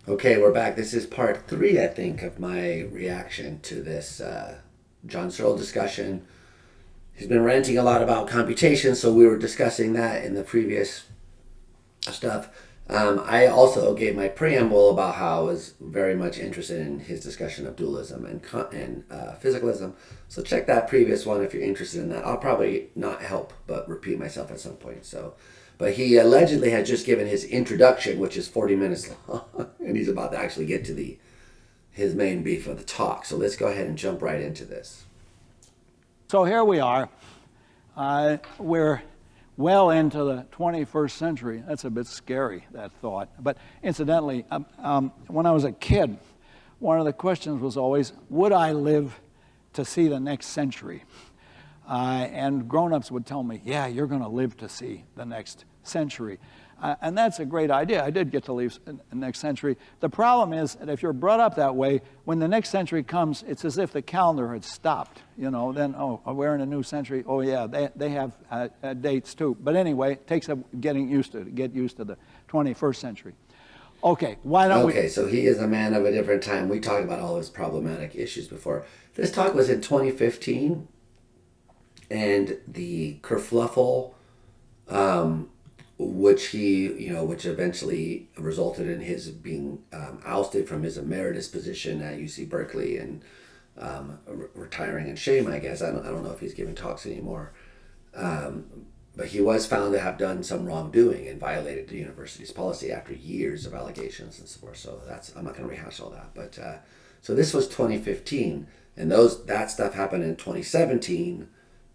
Okay, we're back. This is part three, I think, of my reaction to this John Searle discussion. He's been ranting a lot about computation, so we were discussing that in the previous stuff. I also gave my preamble about how I was very much interested in his discussion of dualism and physicalism. So check that previous one if you're interested in that. I'll probably not help but repeat myself at some point. But he allegedly had just given his introduction, which is 40 minutes long, and he's about to actually get to the his main beef of the talk. So let's go ahead and jump right into this. So here we are. We're well into the 21st century. That's a bit scary, that thought. But incidentally, when I was a kid, one of the questions was always, would I live to see the next century? And grown-ups would tell me, yeah, you're going to live to see the next century. And that's a great idea. I did get to live the next century. The problem is that if you're brought up that way, when the next century comes, it's as if the calendar had stopped. You know, then, oh, we're in a new century. Oh, yeah, they have dates too. But anyway, it takes getting used to it, get used to the 21st century. Okay, why don't we... Okay, so he is a man of a different time. We talked about all his problematic issues before. This talk was in 2015, and the kerfluffle, which eventually resulted in his being ousted from his emeritus position at UC Berkeley and retiring in shame, I guess. I don't know if he's giving talks anymore. But he was found to have done some wrongdoing and violated the university's policy after years of allegations and so forth. So I'm not going to rehash all that. But so this was 2015, and that stuff happened in 2017.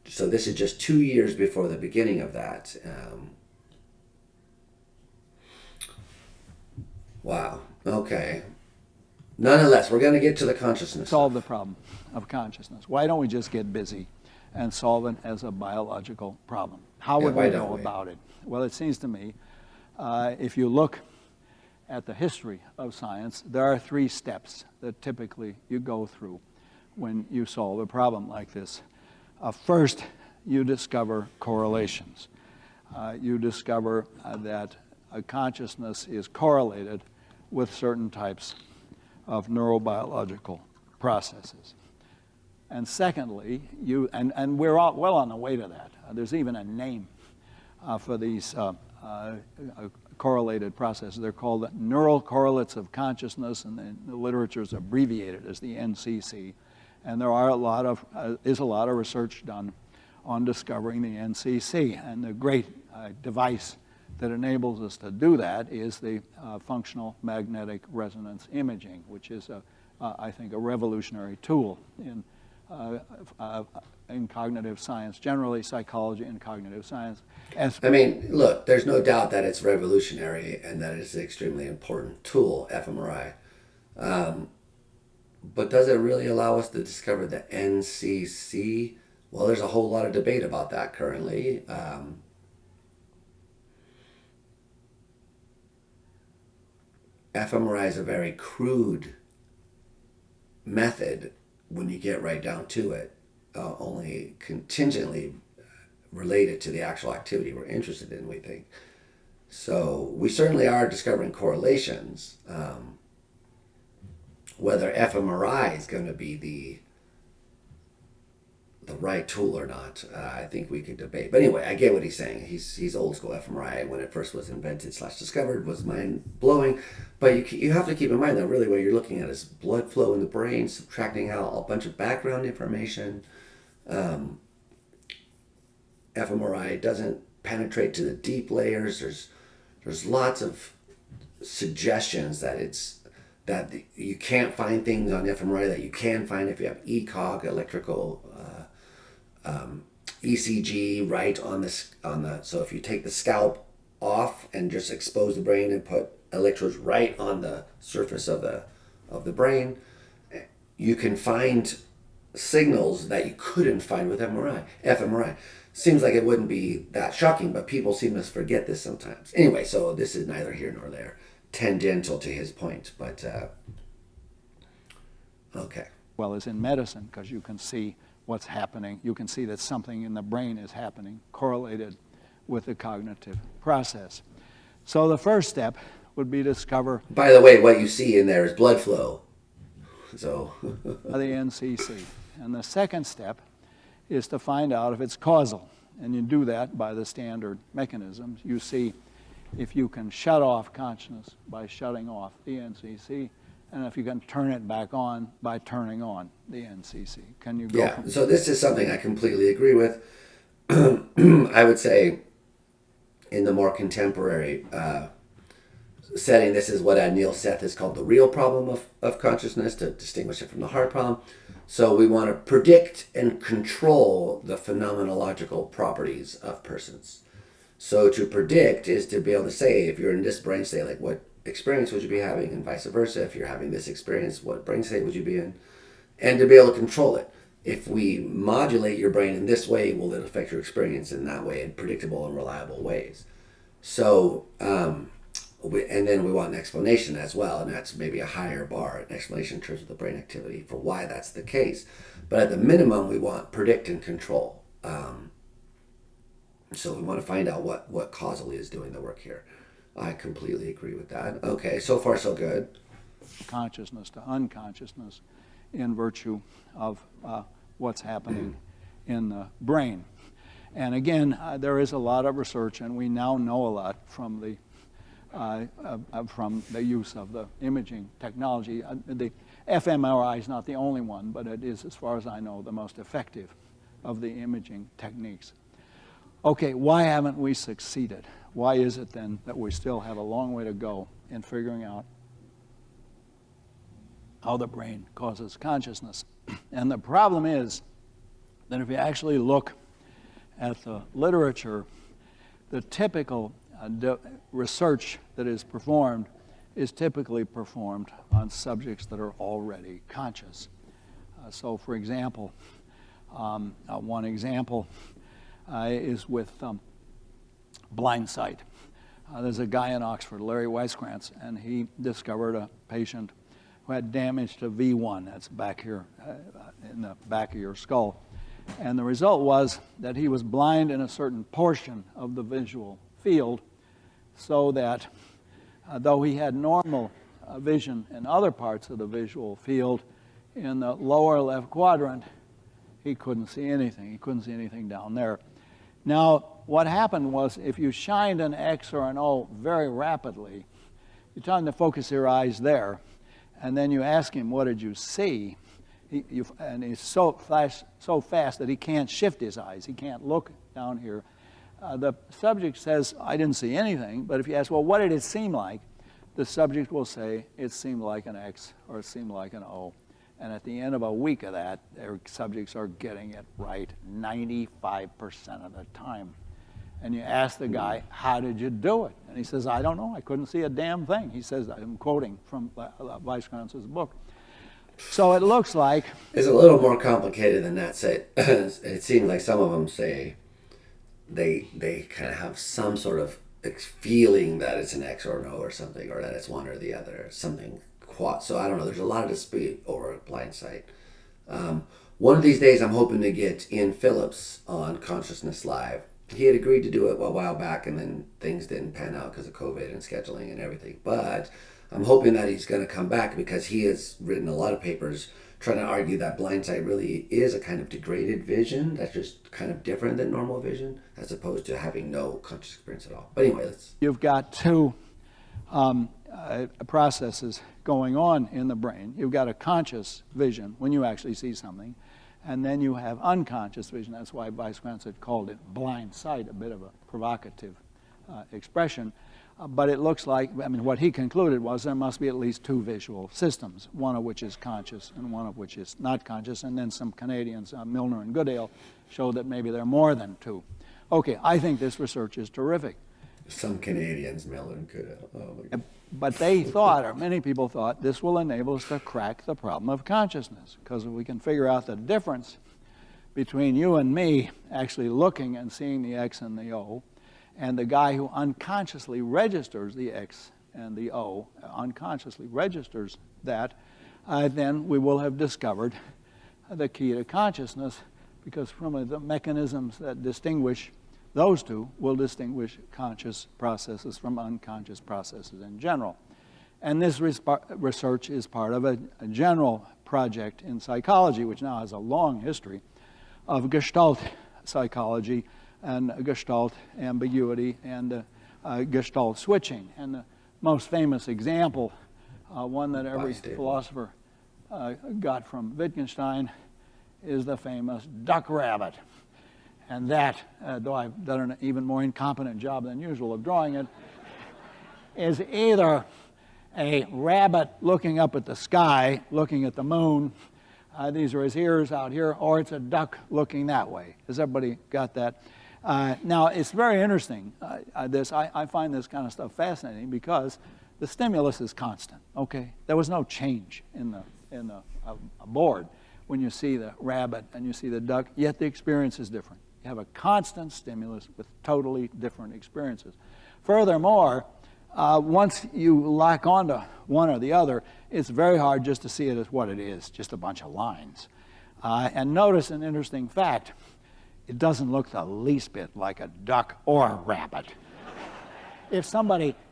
So this is just 2 years before the beginning of that. Wow. Okay. Nonetheless, we're going to get to the consciousness. Solve the problem of consciousness. Why don't we just get busy and solve it as a biological problem? How would we go about it? Well, it seems to me, if you look at the history of science, there are 3 steps that typically you go through when you solve a problem like this. First, you discover correlations. You discover that a consciousness is correlated with certain types of neurobiological processes. And secondly, and we're all well on the way to that. There's even a name for these correlated processes. They're called neural correlates of consciousness, and the literature is abbreviated as the NCC. And there are is a lot of research done on discovering the NCC. And the great device that enables us to do that is the functional magnetic resonance imaging, which is, I think, a revolutionary tool in cognitive science, generally psychology and cognitive science. I mean, look, there's no doubt that it's revolutionary and that it's an extremely important tool, fMRI. But does it really allow us to discover the NCC? Well, there's a whole lot of debate about that currently. fMRI is a very crude method when you get right down to it, only contingently related to the actual activity we're interested in, we think. So we certainly are discovering correlations. Whether fMRI is going to be the right tool or not, I think we could debate. But anyway, I get what he's saying. He's old school. fMRI, when it first was invented / discovered, was mind blowing. But you have to keep in mind that really what you're looking at is blood flow in the brain, subtracting out a bunch of background information. fMRI doesn't penetrate to the deep layers. There's lots of suggestions that you can't find things on fMRI that you can find if you have ECOG, electrical ECG, right on the. So if you take the scalp off and just expose the brain and put electrodes right on the surface of the brain, you can find signals that you couldn't find with fMRI. Seems like it wouldn't be that shocking, but people seem to forget this sometimes. Anyway, so this is neither here nor there, tangential to his point, but okay. Well, as in medicine, because you can see what's happening. You can see that something in the brain is happening, correlated with the cognitive process. So the first step would be to discover By the way, what you see in there is blood flow. So the NCC. And the second step is to find out if it's causal. And you do that by the standard mechanisms. You see if you can shut off consciousness by shutting off the NCC, and if you can turn it back on by turning on the NCC. Can you go? Yeah, so this is something I completely agree with. I would say in the more contemporary setting, this is what Neil Seth has called the real problem of consciousness, to distinguish it from the hard problem. So we want to predict and control the phenomenological properties of persons. So to predict is to be able to say, if you're in this brain state, like what experience would you be having, and vice versa. If you're having this experience, what brain state would you be in? And to be able to control it. If we modulate your brain in this way, will it affect your experience in that way, in predictable and reliable ways? So, and then we want an explanation as well, and that's maybe a higher bar, an explanation in terms of the brain activity for why that's the case. But at the minimum, we want predict and control. So we want to find out what causally is doing the work here. I completely agree with that. Okay, so far so good. Consciousness to unconsciousness in virtue of what's happening in the brain. And again, there is a lot of research, and we now know a lot from the use of the imaging technology. The fMRI is not the only one, but it is, as far as I know, the most effective of the imaging techniques. Okay, why haven't we succeeded? Why is it then that we still have a long way to go in figuring out how the brain causes consciousness? And the problem is that if you actually look at the literature, the typical research that is performed is typically performed on subjects that are already conscious. So for example, one example is with blind sight. There's a guy in Oxford, Larry Weiskrantz, and he discovered a patient who had damage to V1, that's back here in the back of your skull. And the result was that he was blind in a certain portion of the visual field, so that though he had normal vision in other parts of the visual field, in the lower left quadrant, he couldn't see anything. He couldn't see anything down there. Now, what happened was if you shined an X or an O very rapidly, you tell him to focus your eyes there, and then you ask him, what did you see? And he's so fast that he can't shift his eyes. He can't look down here. The subject says, I didn't see anything, but if you ask, well, what did it seem like? The subject will say, it seemed like an X or it seemed like an O. And at the end of a week of that, their subjects are getting it right 95% of the time. And you ask the guy, how did you do it? And he says, I don't know. I couldn't see a damn thing. He says, I'm quoting from Weiskrantz's book. So it looks like... It's a little more complicated than that. It seems like some of them say they kind of have some sort of feeling that it's an X or an O or something, or that it's one or the other, or something. So I don't know. There's a lot of dispute over blind sight. One of these days, I'm hoping to get Ian Phillips on Consciousness Live. He had agreed to do it a while back, and then things didn't pan out because of COVID and scheduling and everything. But I'm hoping that he's going to come back, because he has written a lot of papers trying to argue that blind sight really is a kind of degraded vision that's just kind of different than normal vision, as opposed to having no conscious experience at all. But anyway, You've got two processes going on in the brain. You've got a conscious vision when you actually see something, and then you have unconscious vision. That's why Weiskrantz had called it blind sight, a bit of a provocative expression. But it looks like, what he concluded was there must be at least two visual systems, one of which is conscious and one of which is not conscious. And then some Canadians, Milner and Goodale, showed that maybe there are more than two. Okay, I think this research is terrific. Some Canadians, Milner and Goodale. Oh my God. But they thought, or many people thought, this will enable us to crack the problem of consciousness. Because if we can figure out the difference between you and me actually looking and seeing the X and the O, and the guy who unconsciously registers the X and the O, unconsciously registers that, then we will have discovered the key to consciousness, because from the mechanisms that distinguish those two will distinguish conscious processes from unconscious processes in general. And this research is part of a general project in psychology, which now has a long history of Gestalt psychology and Gestalt ambiguity and Gestalt switching. And the most famous example, one that every philosopher got from Wittgenstein, is the famous duck rabbit. And that, though I've done an even more incompetent job than usual of drawing it, is either a rabbit looking up at the sky, looking at the moon. These are his ears out here, or it's a duck looking that way. Has everybody got that? Now, it's very interesting, I find this kind of stuff fascinating because the stimulus is constant, okay? There was no change in the board when you see the rabbit and you see the duck, yet the experience is different. You have a constant stimulus with totally different experiences. Furthermore, once you lock onto one or the other, it's very hard just to see it as what it is, just a bunch of lines. And notice an interesting fact. It doesn't look the least bit like a duck or a rabbit. If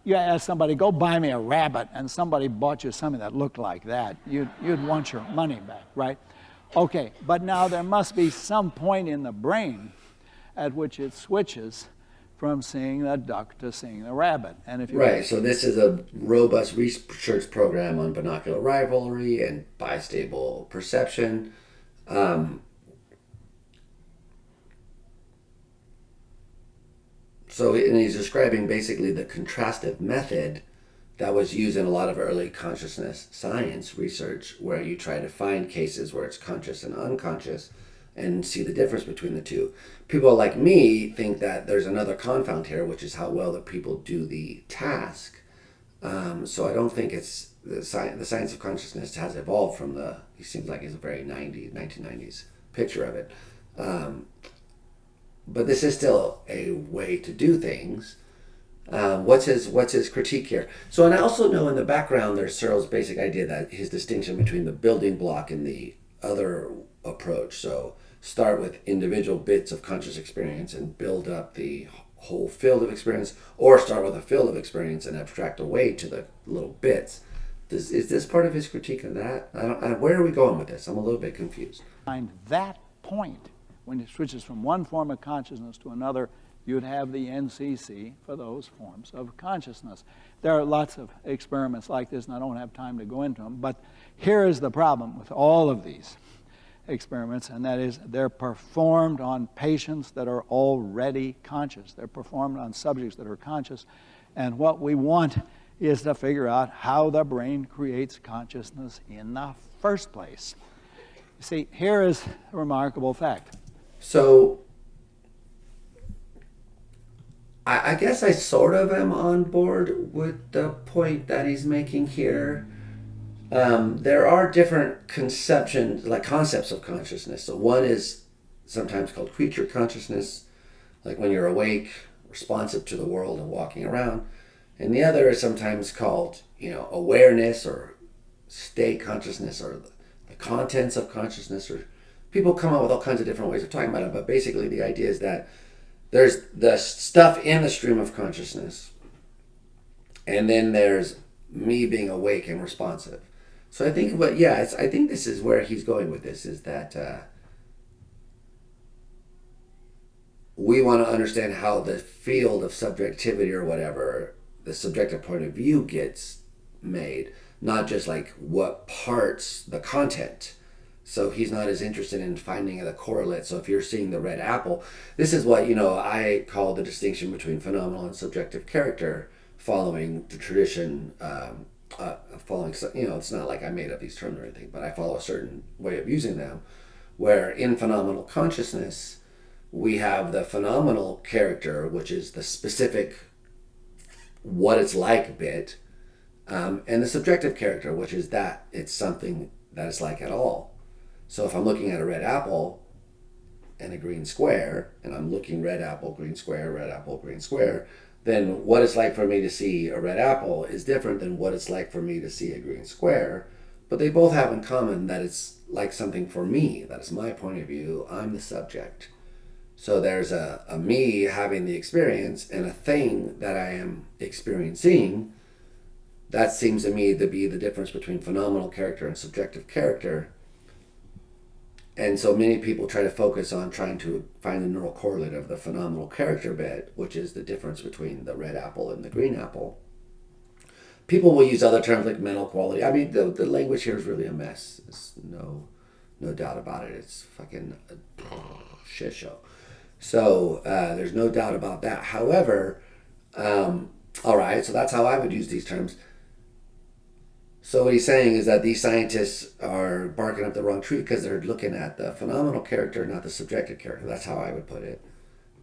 you ask somebody, go buy me a rabbit, and somebody bought you something that looked like that, you'd want your money back, right? Okay, but now there must be some point in the brain at which it switches from seeing the duck to seeing the rabbit. And if you right, so this is a robust research program on binocular rivalry and bistable perception. And he's describing basically the contrastive method that was used in a lot of early consciousness science research, where you try to find cases where it's conscious and unconscious and see the difference between the two. People like me think that there's another confound here, which is how well the people do the task. So I don't think it's the science of consciousness has evolved from he seems like he's a very 1990s picture of it. But this is still a way to do things. What's his critique here? So, and I also know in the background there's Searle's basic idea that his distinction between the building block and the other approach. So start with individual bits of conscious experience and build up the whole field of experience, or start with a field of experience and abstract away to the little bits. Is this part of his critique of that? Where are we going with this? I'm a little bit confused. Find that point when it switches from one form of consciousness to another, you'd have the NCC for those forms of consciousness. There are lots of experiments like this, and I don't have time to go into them, but here is the problem with all of these experiments, and that is they're performed on patients that are already conscious. They're performed on subjects that are conscious, and what we want is to figure out how the brain creates consciousness in the first place. You see, here is a remarkable fact. So I guess I sort of am on board with the point that he's making here. There are different concepts of consciousness. So one is sometimes called creature consciousness, like when you're awake, responsive to the world and walking around. And the other is sometimes called, awareness or state consciousness, or the contents of consciousness, or people come up with all kinds of different ways of talking about it. But basically the idea is that there's the stuff in the stream of consciousness, and then there's me being awake and responsive. So I think I think this is where he's going with this, is that we want to understand how the field of subjectivity or whatever, the subjective point of view gets made, not just like what parts, the content. So he's not as interested in finding the correlate. So if you're seeing the red apple, this is what, I call the distinction between phenomenal and subjective character, following the tradition, it's not like I made up these terms or anything, but I follow a certain way of using them, where in phenomenal consciousness, we have the phenomenal character, which is the specific what it's like bit, and the subjective character, which is that it's something that it's like at all. So if I'm looking at a red apple and a green square, and I'm looking red apple, green square, then what it's like for me to see a red apple is different than what it's like for me to see a green square. But they both have in common that it's like something for me. That is my point of view. I'm the subject. So there's a me having the experience and a thing that I am experiencing. That seems to me to be the difference between phenomenal character and subjective character. And so many people try to focus on trying to find the neural correlate of the phenomenal character bit, which is the difference between the red apple and the green apple. People will use other terms like mental quality. I mean, the language here is really a mess. There's no doubt about it. It's fucking a shit show. So there's no doubt about that. However, all right, so that's how I would use these terms. So what he's saying is that these scientists are barking up the wrong tree because they're looking at the phenomenal character, not the subjective character. That's how I would put it.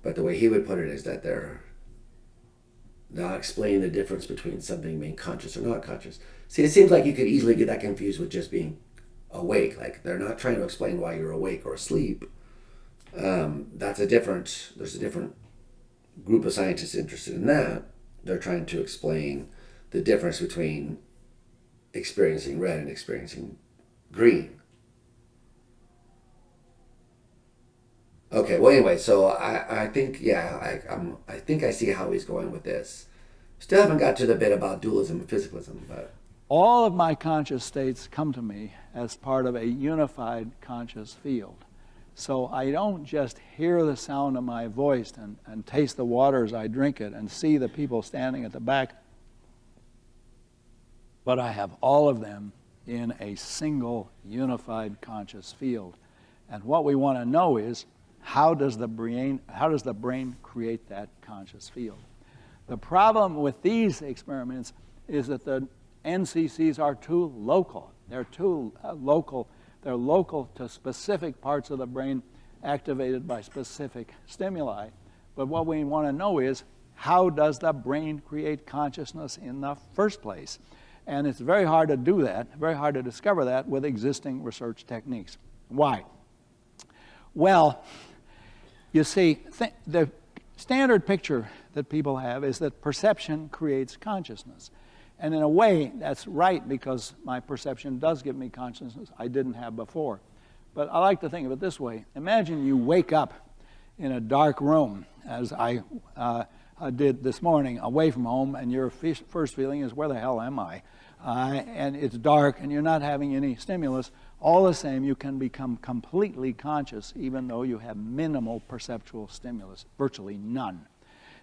But the way he would put it is that they're not explaining the difference between something being conscious or not conscious. See, it seems like you could easily get that confused with just being awake. Like they're not trying to explain why you're awake or asleep. There's a different group of scientists interested in that. They're trying to explain the difference between experiencing red and experiencing green. Okay, well anyway, so I think I think I see how he's going with this. Still haven't got to the bit about dualism and physicalism, but All of my conscious states come to me as part of a unified conscious field. So I don't just hear the sound of my voice and taste the water as I drink it and see the people standing at the back, but I have all of them in a single unified conscious field. And what we want to know is, how does the brain create that conscious field? The problem with these experiments is that the NCCs are too local. They're too local. They're local to specific parts of the brain activated by specific stimuli. But what we want to know is, how does the brain create consciousness in the first place? And it's very hard to do that, very hard to discover that with existing research techniques. Why? Well, you see, the standard picture that people have is that perception creates consciousness. And in a way, that's right, because my perception does give me consciousness I didn't have before. But I like to think of it this way. Imagine you wake up in a dark room, as I did this morning, away from home, and your first feeling is, where the hell am I? And it's dark, and you're not having any stimulus. All the same, you can become completely conscious, even though you have minimal perceptual stimulus, virtually none.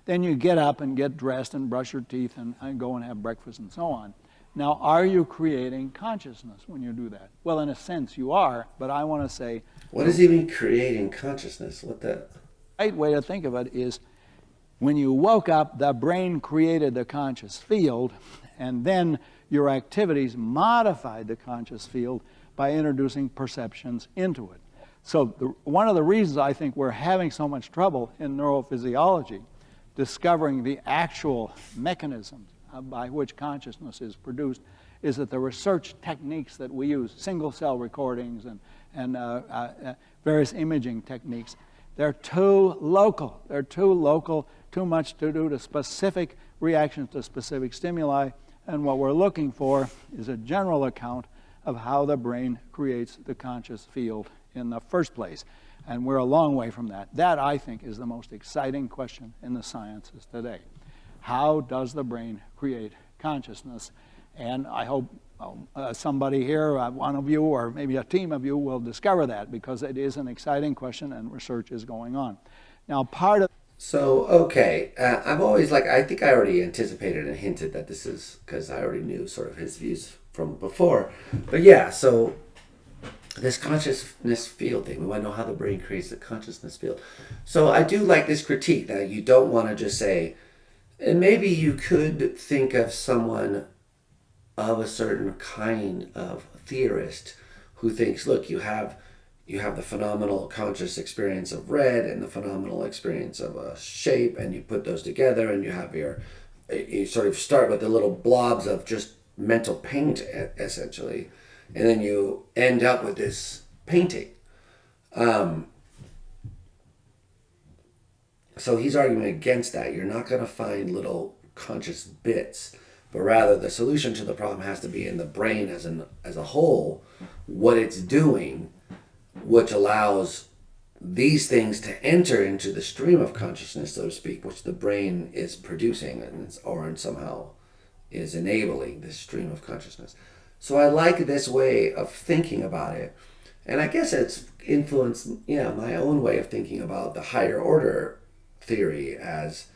Then you get up and get dressed and brush your teeth and go and have breakfast and so on. Now, are you creating consciousness when you do that? Well, in a sense, you are, but I want to say... What does he mean, creating consciousness? What the... right way to think of it is, when you woke up, the brain created the conscious field, and then your activities modified the conscious field by introducing perceptions into it. So one of the reasons I think we're having so much trouble in neurophysiology discovering the actual mechanisms by which consciousness is produced is that the research techniques that we use, single cell recordings and various imaging techniques, they're too local. They're too local, too much to do to specific reactions to specific stimuli. And what we're looking for is a general account of how the brain creates the conscious field in the first place. And we're a long way from that. That, I think, is the most exciting question in the sciences today. How does the brain create consciousness? And I hope somebody here, one of you, or maybe a team of you, will discover that, because it is an exciting question and research is going on. Now, part of... So, okay, I've always, I think I already anticipated and hinted that this is, because I already knew sort of his views from before. But yeah, so this consciousness field thing, we want to know how the brain creates the consciousness field. So I do like this critique that you don't want to just say, and maybe you could think of someone of a certain kind of theorist who thinks, look, you have the phenomenal conscious experience of red and the phenomenal experience of a shape, and you put those together, and you sort of start with the little blobs of just mental paint, essentially, and then you end up with this painting. So he's arguing against that. You're not going to find little conscious bits, but rather the solution to the problem has to be in the brain as a whole, what it's doing, which allows these things to enter into the stream of consciousness, so to speak, which the brain is producing or somehow is enabling this stream of consciousness. So I like this way of thinking about it. And I guess it's influenced, my own way of thinking about the higher order theory as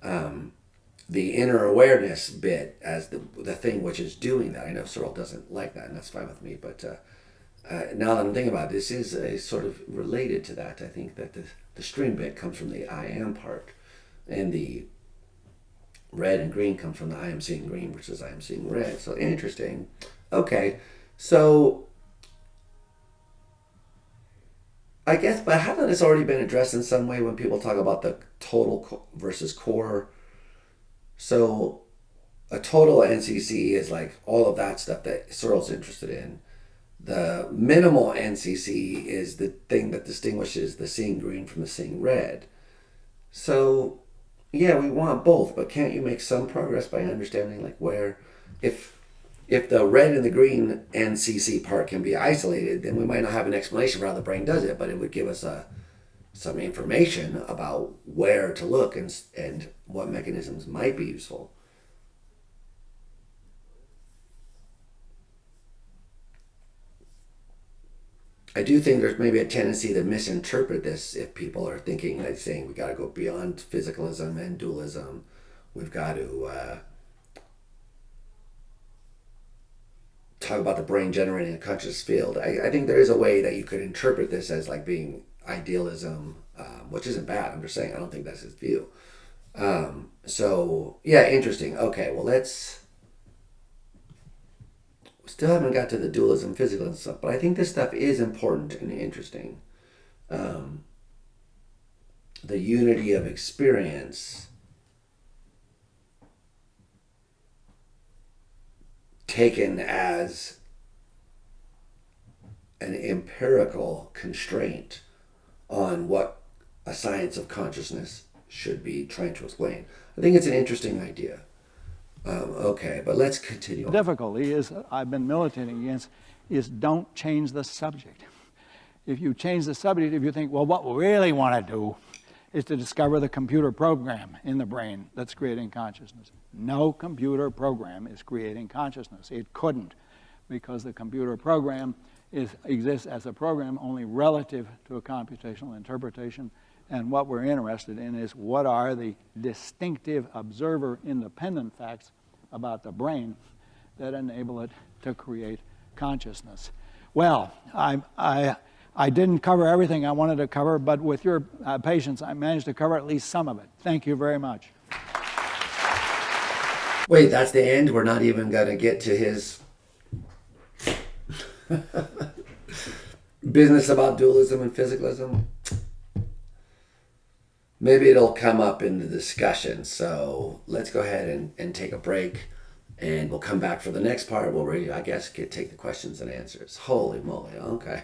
the inner awareness bit as the thing which is doing that. I know Searle doesn't like that, and that's fine with me, but now that I'm thinking about it, this is a sort of related to that. I think that the stream bit comes from the I am part, and the red and green comes from the I am seeing green versus I am seeing red. So interesting. Okay, so I guess, but hasn't this already been addressed in some way when people talk about the total versus core? So a total NCC is like all of that stuff that Searle's interested in. The minimal NCC is the thing that distinguishes the seeing green from the seeing red. So, yeah, we want both, but can't you make some progress by understanding like where, if the red and the green NCC part can be isolated, then we might not have an explanation for how the brain does it, but it would give us some information about where to look and what mechanisms might be useful. I do think there's maybe a tendency to misinterpret this if people are thinking, like saying we got to go beyond physicalism and dualism. We've got to talk about the brain generating a conscious field. I think there is a way that you could interpret this as like being idealism, which isn't bad. I'm just saying I don't think that's his view. So yeah, interesting. Okay, well let's. Still haven't got to the dualism, physicalism stuff, but I think this stuff is important and interesting. The unity of experience taken as an empirical constraint on what a science of consciousness should be trying to explain. I think it's an interesting idea. Okay, but let's continue. The difficulty is I've been militating against is don't change the subject. If you change the subject, if you think, well, what we really want to do is to discover the computer program in the brain that's creating consciousness. No computer program is creating consciousness. It couldn't, because the computer program exists as a program only relative to a computational interpretation. And what we're interested in is what are the distinctive observer-independent facts about the brain that enable it to create consciousness. Well, I didn't cover everything I wanted to cover, but with your patience, I managed to cover at least some of it. Thank you very much. Wait, that's the end? We're not even going to get to his business about dualism and physicalism? Maybe it'll come up in the discussion. So let's go ahead and take a break, and we'll come back for the next part. We'll take the questions and answers. Holy moly, okay.